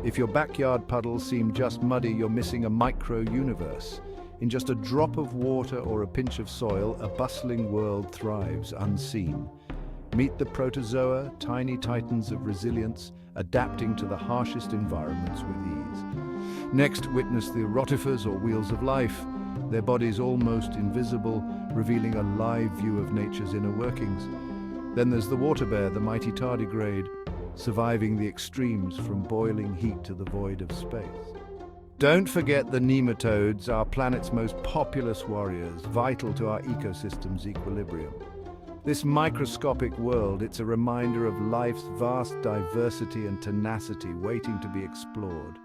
If your backyard puddles seem just muddy, you're missing a micro-universe. In just a drop of water or a pinch of soil, a bustling world thrives unseen. Meet the protozoa, tiny titans of resilience, adapting to the harshest environments with ease. Next, witness the rotifers or wheels of life, their bodies almost invisible, revealing a live view of nature's inner workings. Then there's the water bear, the mighty tardigrade, surviving the extremes from boiling heat to the void of space. Don't forget the nematodes, our planet's most populous warriors, vital to our ecosystem's equilibrium. This microscopic world, it's a reminder of life's vast diversity and tenacity waiting to be explored.